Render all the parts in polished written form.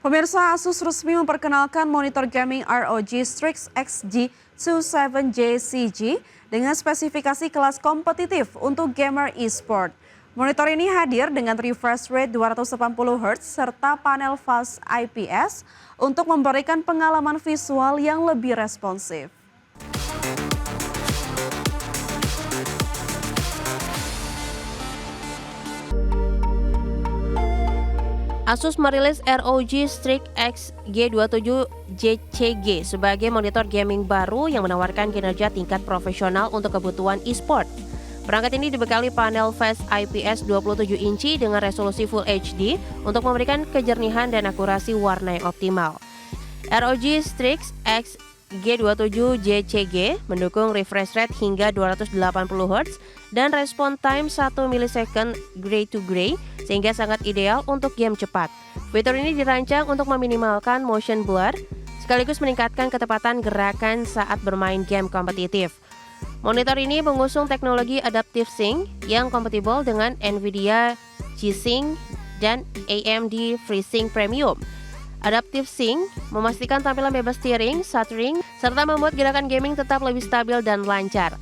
Pemirsa, Asus resmi memperkenalkan monitor gaming ROG Strix XG27JCG dengan spesifikasi kelas kompetitif untuk gamer e-sport. Monitor ini hadir dengan refresh rate 280 Hz serta panel fast IPS untuk memberikan pengalaman visual yang lebih responsif. Asus merilis ROG Strix XG27JCG sebagai monitor gaming baru yang menawarkan kinerja tingkat profesional untuk kebutuhan e-sport. Perangkat ini dibekali panel Fast IPS 27 inci dengan resolusi Full HD untuk memberikan kejernihan dan akurasi warna yang optimal. ROG Strix XG27JCG mendukung refresh rate hingga 280 Hz dan respon time 1 millisecond gray to gray sehingga sangat ideal untuk game cepat. Fitur ini dirancang untuk meminimalkan motion blur sekaligus meningkatkan ketepatan gerakan saat bermain game kompetitif. Monitor ini mengusung teknologi Adaptive Sync yang kompatibel dengan Nvidia G-Sync dan AMD FreeSync Premium. Adaptive Sync memastikan tampilan bebas steering, stuttering, serta membuat gerakan gaming tetap lebih stabil dan lancar.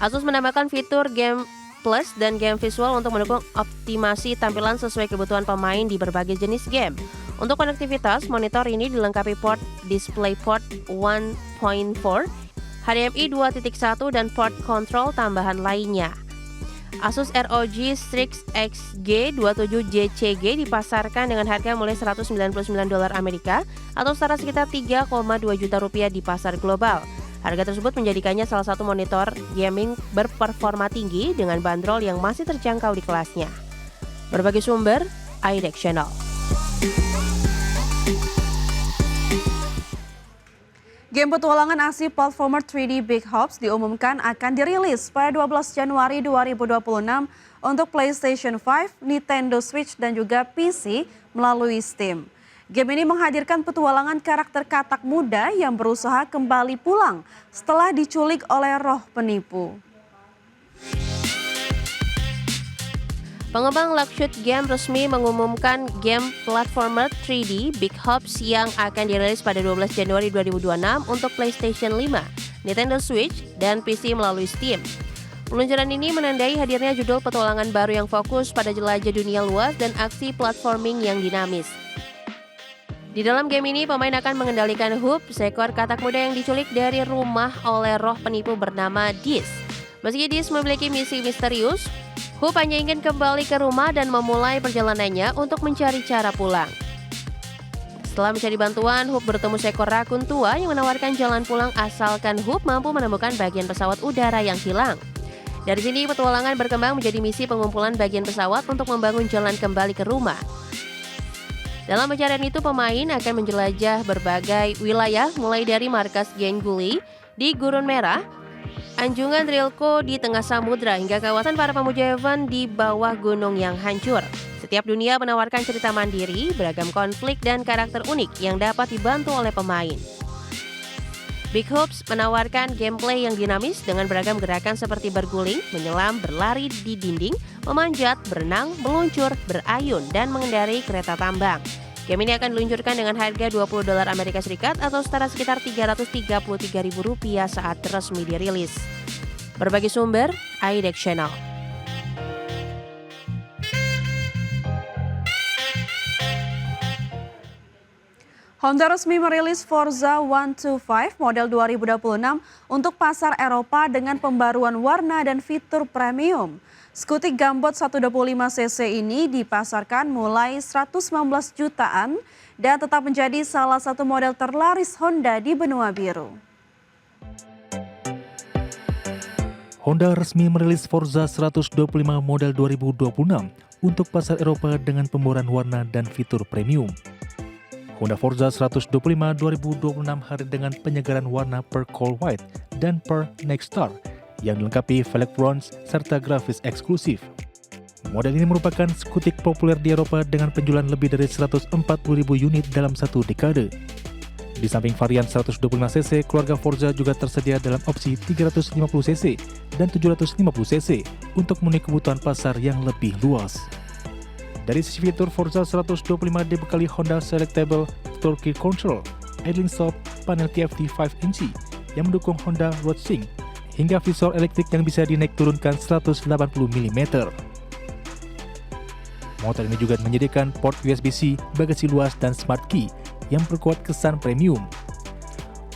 Asus menambahkan fitur Game Plus dan Game Visual untuk mendukung optimasi tampilan sesuai kebutuhan pemain di berbagai jenis game. Untuk konektivitas, monitor ini dilengkapi port DisplayPort 1.4, HDMI 2.1 dan port control tambahan lainnya. Asus ROG Strix XG27JCG dipasarkan dengan harga mulai $199 Amerika atau setara sekitar 3,2 juta rupiah di pasar global. Harga tersebut menjadikannya salah satu monitor gaming berperforma tinggi dengan bandrol yang masih terjangkau di kelasnya. Berbagai sumber, iDeck Channel. Game petualangan aksi platformer 3D Big Hops diumumkan akan dirilis pada 12 Januari 2026 untuk PlayStation 5, Nintendo Switch, dan juga PC melalui Steam. Game ini menghadirkan petualangan karakter katak muda yang berusaha kembali pulang setelah diculik oleh roh penipu. Pengembang Luxshot Game resmi mengumumkan game platformer 3D Big Hops yang akan dirilis pada 12 Januari 2026 untuk PlayStation 5, Nintendo Switch, dan PC melalui Steam. Peluncuran ini menandai hadirnya judul petualangan baru yang fokus pada jelajah dunia luas dan aksi platforming yang dinamis. Di dalam game ini, pemain akan mengendalikan Hoop, seekor katak muda yang diculik dari rumah oleh roh penipu bernama Dis. Meski Dis memiliki misi misterius, Hoop hanya ingin kembali ke rumah dan memulai perjalanannya untuk mencari cara pulang. Setelah mencari bantuan, Hoop bertemu seekor rakun tua yang menawarkan jalan pulang asalkan Hoop mampu menemukan bagian pesawat udara yang hilang. Dari sini, petualangan berkembang menjadi misi pengumpulan bagian pesawat untuk membangun jalan kembali ke rumah. Dalam pencarian itu, pemain akan menjelajah berbagai wilayah mulai dari markas geng Guli di Gurun Merah, Anjungan Rilko di tengah samudra hingga kawasan para pemuja Heaven di bawah gunung yang hancur. Setiap dunia menawarkan cerita mandiri, beragam konflik dan karakter unik yang dapat dibantu oleh pemain. Big Hops menawarkan gameplay yang dinamis dengan beragam gerakan seperti berguling, menyelam, berlari di dinding, memanjat, berenang, meluncur, berayun, dan mengendarai kereta tambang. Game ini akan diluncurkan dengan harga $20 Amerika Serikat atau setara sekitar Rp333.000 saat resmi dirilis. Berbagai sumber, iDeck Channel. Honda resmi merilis Forza 125 model 2026 untuk pasar Eropa dengan pembaruan warna dan fitur premium. Skutik Gambot 125cc ini dipasarkan mulai 119 jutaan dan tetap menjadi salah satu model terlaris Honda di benua biru. Honda resmi merilis Forza 125 model 2026 untuk pasar Eropa dengan pembaruan warna dan fitur premium. Honda Forza 125 2026 hadir dengan penyegaran warna per Cold White dan per Next Star yang dilengkapi velg bronze serta grafis eksklusif. Model ini merupakan skutik populer di Eropa dengan penjualan lebih dari 140.000 unit dalam satu dekade. Di samping varian 125cc, keluarga Forza juga tersedia dalam opsi 350cc dan 750cc untuk memenuhi kebutuhan pasar yang lebih luas. Dari sisi fitur, Forza 125 dibekali Honda Selectable Torque Control, idling stop, panel TFT 5 inci yang mendukung Honda Road Sync, hingga visor elektrik yang bisa dinaik turunkan 180 mm. Motor ini juga menyediakan port USB-C, bagasi luas, dan smart key yang memperkuat kesan premium.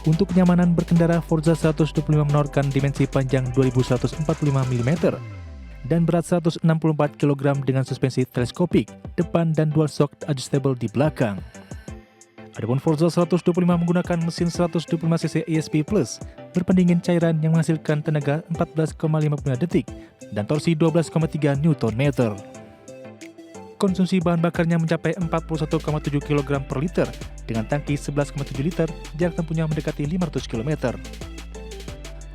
Untuk kenyamanan berkendara, Forza 125 menawarkan dimensi panjang 2145 mm dan berat 164 kg dengan suspensi teleskopik depan dan dual shock adjustable di belakang. Adapun Forza 125 menggunakan mesin 125cc ESP Plus berpendingin cairan yang menghasilkan tenaga 14,55 detik dan torsi 12,3 Nm. Konsumsi bahan bakarnya mencapai 41,7 kg per liter dengan tangki 11,7 liter, jarak tempuhnya mendekati 500 km.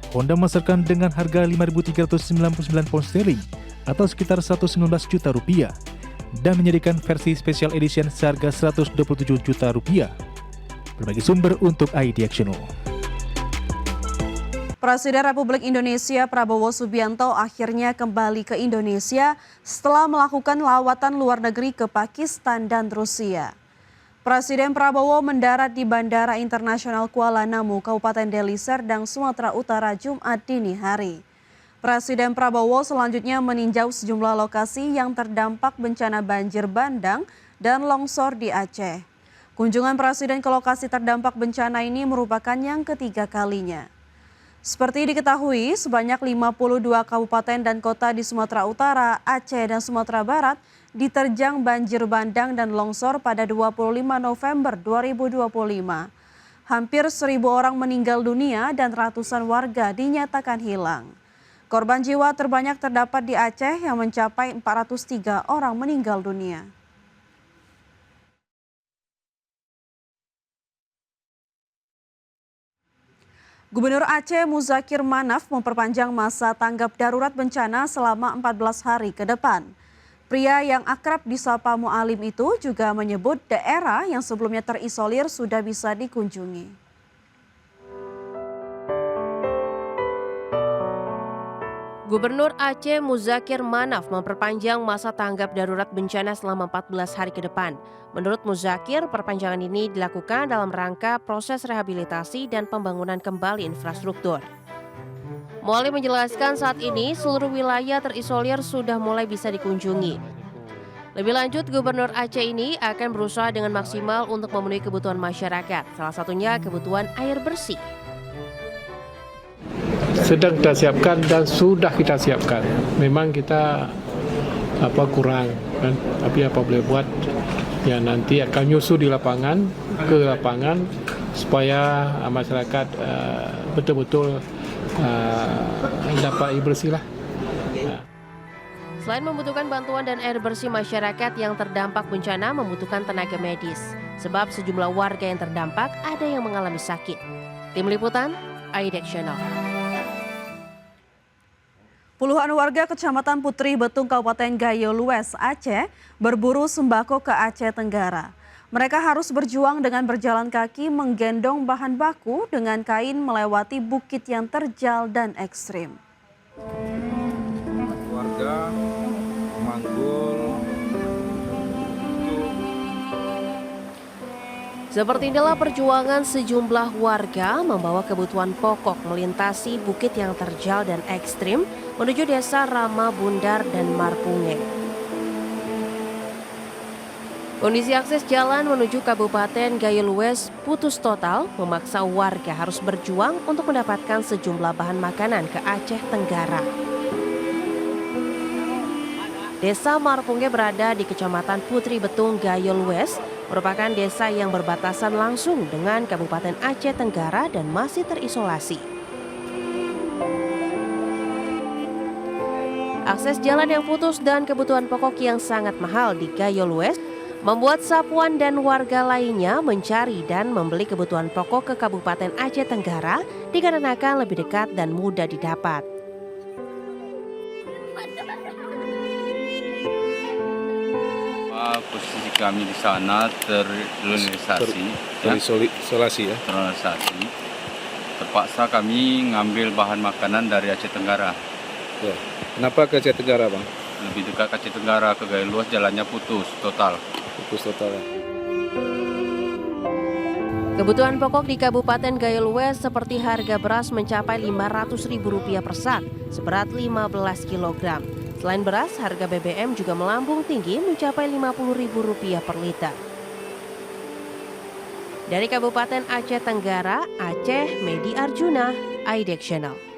Honda memasarkan dengan harga Rp5.399 atau sekitar 119 juta rupiah dan menyediakan versi Special Edition seharga Rp127 juta. Berbagai sumber untuk iDiactional. Presiden Republik Indonesia Prabowo Subianto akhirnya kembali ke Indonesia setelah melakukan lawatan luar negeri ke Pakistan dan Rusia. Presiden Prabowo mendarat di Bandara Internasional Kuala Namu, Kabupaten Deli Serdang, Sumatera Utara, Jumat dini hari. Presiden Prabowo selanjutnya meninjau sejumlah lokasi yang terdampak bencana banjir bandang dan longsor di Aceh. Kunjungan Presiden ke lokasi terdampak bencana ini merupakan yang ketiga kalinya. Seperti diketahui, sebanyak 52 kabupaten dan kota di Sumatera Utara, Aceh, dan Sumatera Barat diterjang banjir bandang dan longsor pada 25 November 2025. Hampir 1.000 orang meninggal dunia dan ratusan warga dinyatakan hilang. Korban jiwa terbanyak terdapat di Aceh yang mencapai 403 orang meninggal dunia. Gubernur Aceh Muzakir Manaf memperpanjang masa tanggap darurat bencana selama 14 hari ke depan. Pria yang akrab disapa Mu'alim itu juga menyebut daerah yang sebelumnya terisolir sudah bisa dikunjungi. Gubernur Aceh Muzakir Manaf memperpanjang masa tanggap darurat bencana selama 14 hari ke depan. Menurut Muzakir, perpanjangan ini dilakukan dalam rangka proses rehabilitasi dan pembangunan kembali infrastruktur. Mu'alim menjelaskan saat ini seluruh wilayah terisolir sudah mulai bisa dikunjungi. Lebih lanjut, Gubernur Aceh ini akan berusaha dengan maksimal untuk memenuhi kebutuhan masyarakat, salah satunya kebutuhan air bersih. Sedang kita siapkan dan sudah kita siapkan. Memang kita kurang kan, tapi apa boleh buat, ya nanti akan nyusu di lapangan, ke lapangan supaya masyarakat betul-betul dapat air bersih lah. Selain membutuhkan bantuan dan air bersih, masyarakat yang terdampak bencana membutuhkan tenaga medis. Sebab sejumlah warga yang terdampak ada yang mengalami sakit. Tim Liputan, iDiactional. Puluhan warga Kecamatan Putri Betung, Kabupaten Gayo Lues, Aceh, berburu sembako ke Aceh Tenggara. Mereka harus berjuang dengan berjalan kaki menggendong bahan baku dengan kain melewati bukit yang terjal dan ekstrim. Warga memanggul. Seperti inilah perjuangan sejumlah warga membawa kebutuhan pokok melintasi bukit yang terjal dan ekstrim menuju desa Rama Bundar dan Marpunge. Kondisi akses jalan menuju Kabupaten Gayo Lues putus total, memaksa warga harus berjuang untuk mendapatkan sejumlah bahan makanan ke Aceh Tenggara. Desa Marpunge berada di Kecamatan Putri Betung, Gayo Lues, merupakan desa yang berbatasan langsung dengan Kabupaten Aceh Tenggara dan masih terisolasi. Akses jalan yang putus dan kebutuhan pokok yang sangat mahal di Gayo Lues membuat Sapuan dan warga lainnya mencari dan membeli kebutuhan pokok ke Kabupaten Aceh Tenggara dikarenakan lebih dekat dan mudah didapat. Posisi kami di sana terisolasi. Terpaksa kami ngambil bahan makanan dari Aceh Tenggara. Ya. Kenapa ke Aceh Tenggara, Bang? lebih dekat Aceh Tenggara ke Gaya Luas jalannya putus total. Kebutuhan pokok di Kabupaten Gaya Luas seperti harga beras mencapai Rp500.000 per sak, seberat 15 kg. Selain beras, harga BBM juga melambung tinggi mencapai Rp50.000 per liter. Dari Kabupaten Aceh Tenggara, Aceh, Medi Arjuna, IDEX Channel.